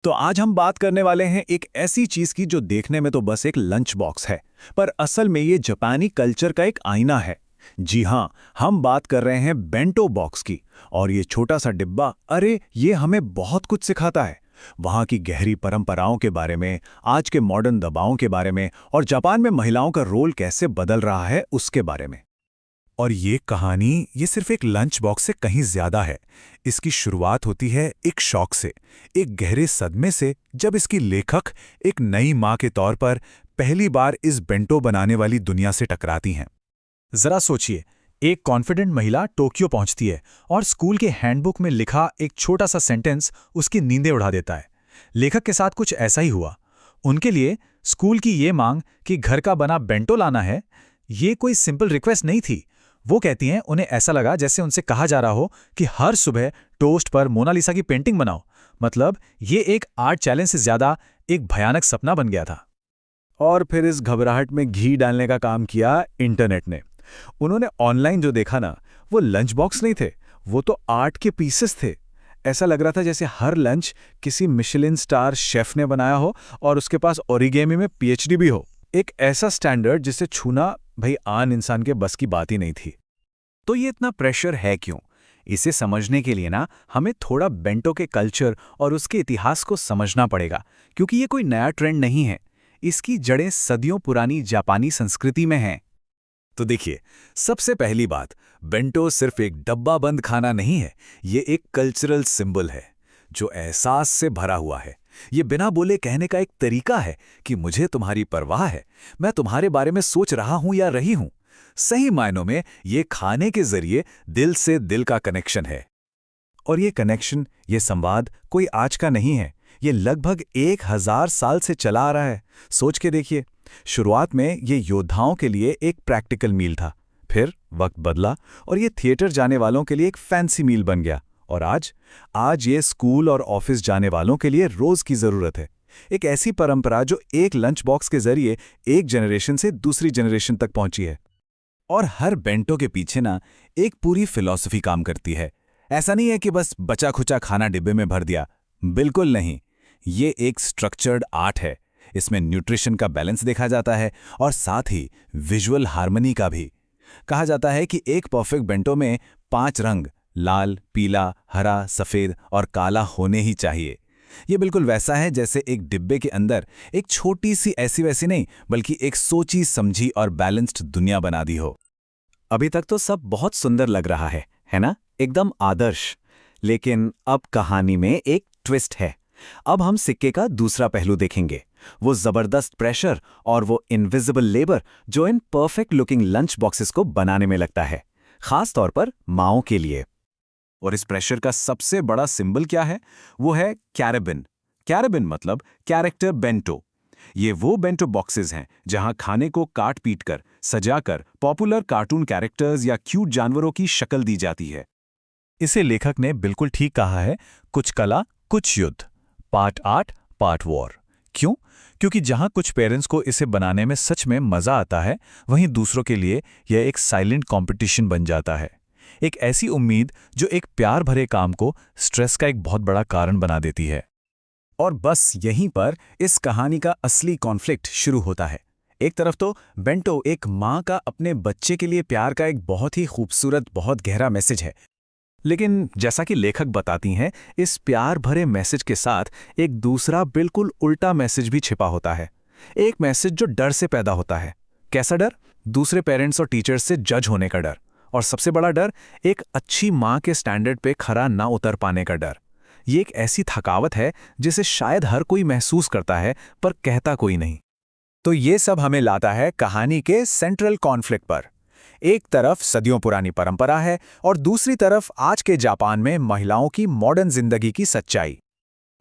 तो आज हम बात करने वाले हैं एक ऐसी चीज की जो देखने में तो बस एक लंच बॉक्स है, पर असल में ये जापानी कल्चर का एक आईना है। जी हाँ, हम बात कर रहे हैं बेंटो बॉक्स की। और ये छोटा सा डिब्बा, अरे ये हमें बहुत कुछ सिखाता है। वहाँ की गहरी परंपराओं के बारे में, आज के मॉडर्न दबावों के बारे में, और जापान में महिलाओं का रोल कैसे बदल रहा है उसके बारे में। और ये कहानी ये सिर्फ एक लंच बॉक्स से कहीं ज्यादा है। इसकी शुरुआत होती है एक शौक से, एक गहरे सदमे से, जब इसकी लेखक एक नई माँ के तौर पर पहली बार इस बेंटो बनाने वाली दुनिया से टकराती हैं। जरा सोचिए, एक कॉन्फिडेंट महिला टोक्यो पहुंचती है और स्कूल के हैंडबुक में लिखा एक छोटा सा सेंटेंस उसकी नींदें उड़ा देता है। लेखक के साथ कुछ ऐसा ही हुआ। उनके लिए स्कूल की ये मांग कि घर का बना बेंटो लाना है, ये कोई सिंपल रिक्वेस्ट नहीं थी। वो कहती हैं उन्हें ऐसा लगा जैसे उनसे कहा जा रहा हो कि हर सुबह टोस्ट पर मोनालिसा की पेंटिंग बनाओ। मतलब ये एक आर्ट चैलेंज से ज्यादा एक भयानक सपना बन गया था। और फिर इस घबराहट में घी डालने का काम किया इंटरनेट ने। उन्होंने ऑनलाइन जो देखा ना, वो लंच बॉक्स नहीं थे, वो तो आर्ट के पीसेस थे। ऐसा लग रहा था जैसे हर लंच किसी मिशेलिन स्टार शेफ ने बनाया हो और उसके पास ओरिगेमी में पीएचडी भी हो। एक ऐसा स्टैंडर्ड जिसे छूना भाई आन इंसान के बस की बात ही नहीं थी। तो ये इतना प्रेशर है क्यों? इसे समझने के लिए ना हमें थोड़ा बेंटो के कल्चर और उसके इतिहास को समझना पड़ेगा, क्योंकि ये कोई नया ट्रेंड नहीं है। इसकी जड़ें सदियों पुरानी जापानी संस्कृति में हैं। तो देखिए, सबसे पहली बात, बेंटो सिर्फ एक डब्बा बंद खाना नहीं है, ये एक कल्चरल सिंबल है जो एहसास से भरा हुआ है। ये बिना बोले कहने का एक तरीका है कि मुझे तुम्हारी परवाह है, मैं तुम्हारे बारे में सोच रहा हूं या रही हूं। सही मायनों में ये खाने के जरिए दिल से दिल का कनेक्शन है। और ये कनेक्शन, ये संवाद कोई आज का नहीं है, ये लगभग 1000 साल से चला आ रहा है। सोच के देखिए, शुरुआत में ये योद्धाओं के लिए एक प्रैक्टिकल मील था, फिर वक्त बदला और ये थिएटर जाने वालों के लिए एक फैंसी मील बन गया, और आज ये स्कूल और ऑफिस जाने वालों के लिए रोज की जरूरत है। एक ऐसी परंपरा जो एक लंच बॉक्स के जरिए एक जनरेशन से दूसरी जनरेशन तक पहुंची है। और हर बेंटो के पीछे ना एक पूरी फिलॉसफी काम करती है। ऐसा नहीं है कि बस बचा खुचा खाना डिब्बे में भर दिया, बिल्कुल नहीं। ये एक स्ट्रक्चर्ड आर्ट है। इसमें न्यूट्रिशन का बैलेंस देखा जाता है और साथ ही विजुअल हार्मनी का भी। कहा जाता है कि एक परफेक्ट बेंटो में 5 रंग, लाल, पीला, हरा, सफेद और काला होने ही चाहिए। ये बिल्कुल वैसा है जैसे एक डिब्बे के अंदर एक छोटी सी ऐसी वैसी नहीं, बल्कि एक सोची समझी और बैलेंस्ड दुनिया बना दी हो। अभी तक तो सब बहुत सुंदर लग रहा है ना? एकदम आदर्श। लेकिन अब कहानी में एक ट्विस्ट है। अब हम सिक्के का दूसरा पहलू देखेंगे, वो जबरदस्त प्रेशर और वो इनविजिबल लेबर जो in perfect looking lunch boxes को बनाने में लगता है, खास तौर पर माओं के लिए। और इस प्रेशर का सबसे बड़ा सिंबल क्या है? वो है कैरेबिन। कैरेबिन मतलब कैरेक्टर बेंटो। ये वो बेंटो बॉक्सेस हैं जहां खाने को काट पीट कर, सजाकर पॉपुलर कार्टून कैरेक्टर्स या क्यूट जानवरों की शक्ल दी जाती है। इसे लेखक ने बिल्कुल ठीक कहा है, कुछ कला कुछ युद्ध, पार्ट आर्ट पार्ट वॉर। क्यों? क्योंकि जहां कुछ पेरेंट्स को इसे बनाने में सच में मजा आता है, वहीं दूसरों के लिए यह एक साइलेंट कंपटीशन बन जाता है। एक ऐसी उम्मीद जो एक प्यार भरे काम को स्ट्रेस का एक बहुत बड़ा कारण बना देती है। और बस यहीं पर इस कहानी का असली कॉन्फ्लिक्ट शुरू होता है। एक तरफ तो बेंटो एक माँ का अपने बच्चे के लिए प्यार का एक बहुत ही खूबसूरत, बहुत गहरा मैसेज है। लेकिन जैसा कि लेखक बताती हैं, इस प्यार भरे मैसेज के साथ एक दूसरा बिल्कुल उल्टा मैसेज भी छिपा होता है। एक मैसेज जो डर से पैदा होता है। कैसा डर? दूसरे पेरेंट्स और टीचर्स से जज होने का डर। और सबसे बड़ा डर, एक अच्छी माँ के स्टैंडर्ड पे खरा ना उतर पाने का डर। ये एक ऐसी थकावट है जिसे शायद हर कोई महसूस करता है, पर कहता कोई नहीं। तो ये सब हमें लाता है कहानी के सेंट्रल कॉन्फ्लिक्ट पर। एक तरफ सदियों पुरानी परंपरा है और दूसरी तरफ आज के जापान में महिलाओं की मॉडर्न जिंदगी की सच्चाई।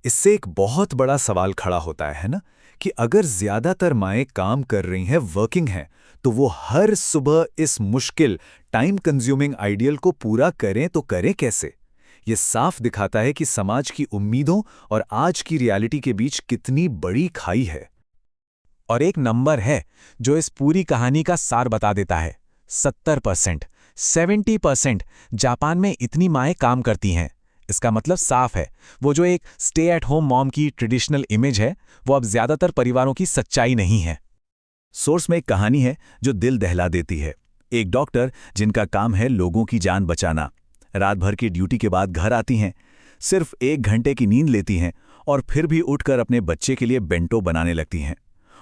इससे एक बहुत बड़ा सवाल खड़ा होता है ना, कि अगर ज्यादातर माएं काम कर रही हैं, वर्किंग हैं, तो वो हर सुबह इस मुश्किल, टाइम कंज्यूमिंग आइडियल को पूरा करें तो करें कैसे? ये साफ दिखाता है कि समाज की उम्मीदों और आज की रियलिटी के बीच कितनी बड़ी खाई है। और एक नंबर है जो इस पूरी कहानी का सार बता देता है। 70%, 70% जापान में इतनी माएं काम करती हैं। इसका मतलब साफ है, वो जो एक स्टे एट होम मॉम की ट्रेडिशनल इमेज है, वो अब ज्यादातर परिवारों की सच्चाई नहीं है। सोर्स में एक कहानी है जो दिल दहला देती है। एक डॉक्टर जिनका काम है लोगों की जान बचाना, रात भर की ड्यूटी के बाद घर आती हैं, सिर्फ 1 घंटे की नींद लेती हैं और फिर भी उठकर अपने बच्चे के लिए बेंटो बनाने लगती हैं।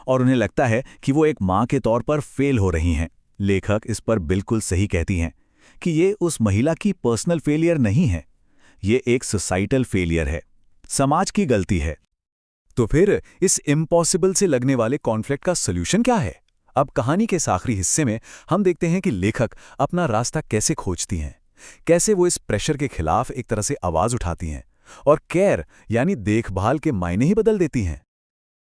और उन्हें लगता है कि वो एक माँ के तौर पर फेल हो रही हैं। लेखक इस पर बिल्कुल सही कहती हैं कि ये उस महिला की पर्सनल फेलियर नहीं है, ये एक सोसाइटल फेलियर है, समाज की गलती है। तो फिर इस इम्पॉसिबल से लगने वाले कॉन्फ्लिक्ट का सोल्यूशन क्या है? अब कहानी के इस आखिरी हिस्से में हम देखते हैं कि लेखक अपना रास्ता कैसे खोजती हैं, कैसे वो इस प्रेशर के खिलाफ एक तरह से आवाज उठाती हैं और केयर यानी देखभाल के मायने ही बदल देती हैं।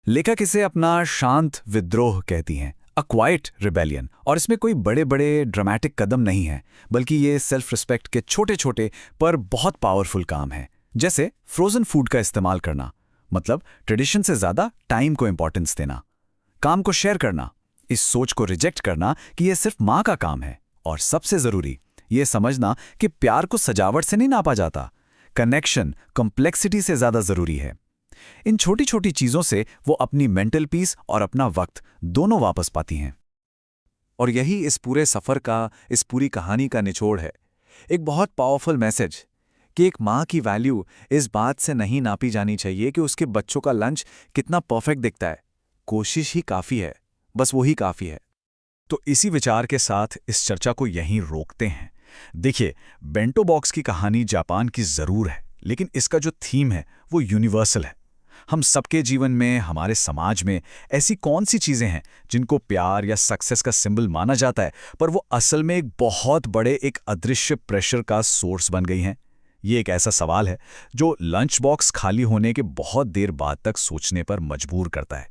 लेखक इसे अपना शांत विद्रोह कहती हैं, अ क्वाइट रिबेलियन, और इसमें कोई बड़े बड़े ड्रामेटिक कदम नहीं है, बल्कि ये सेल्फ रिस्पेक्ट के छोटे छोटे पर बहुत पावरफुल काम हैं। जैसे फ्रोजन फूड का इस्तेमाल करना, मतलब ट्रेडिशन से ज्यादा टाइम को इंपॉर्टेंस देना, काम को शेयर करना, इस सोच को रिजेक्ट करना कि यह सिर्फ माँ का काम है, और सबसे जरूरी ये समझना कि प्यार को सजावट से नहीं नापा जाता, कनेक्शन कॉम्प्लेक्सिटी से ज्यादा जरूरी है। इन छोटी छोटी चीजों से वो अपनी मेंटल पीस और अपना वक्त दोनों वापस पाती हैं। और यही इस पूरे सफर का, इस पूरी कहानी का निचोड़ है। एक बहुत पावरफुल मैसेज कि एक माँ की वैल्यू इस बात से नहीं नापी जानी चाहिए कि उसके बच्चों का लंच कितना परफेक्ट दिखता है। कोशिश ही काफ़ी है, बस वही काफ़ी है। तो इसी विचार के साथ इस चर्चा को यहीं रोकते हैं। देखिए, बेंटो बॉक्स की कहानी जापान की ज़रूर है, लेकिन इसका जो थीम है वो यूनिवर्सल है। हम सबके जीवन में, हमारे समाज में ऐसी कौन सी चीज़ें हैं जिनको प्यार या सक्सेस का सिंबल माना जाता है, पर वो असल में एक बहुत बड़े, एक अदृश्य प्रेशर का सोर्स बन गई हैं? ये एक ऐसा सवाल है जो लंच बॉक्स खाली होने के बहुत देर बाद तक सोचने पर मजबूर करता है।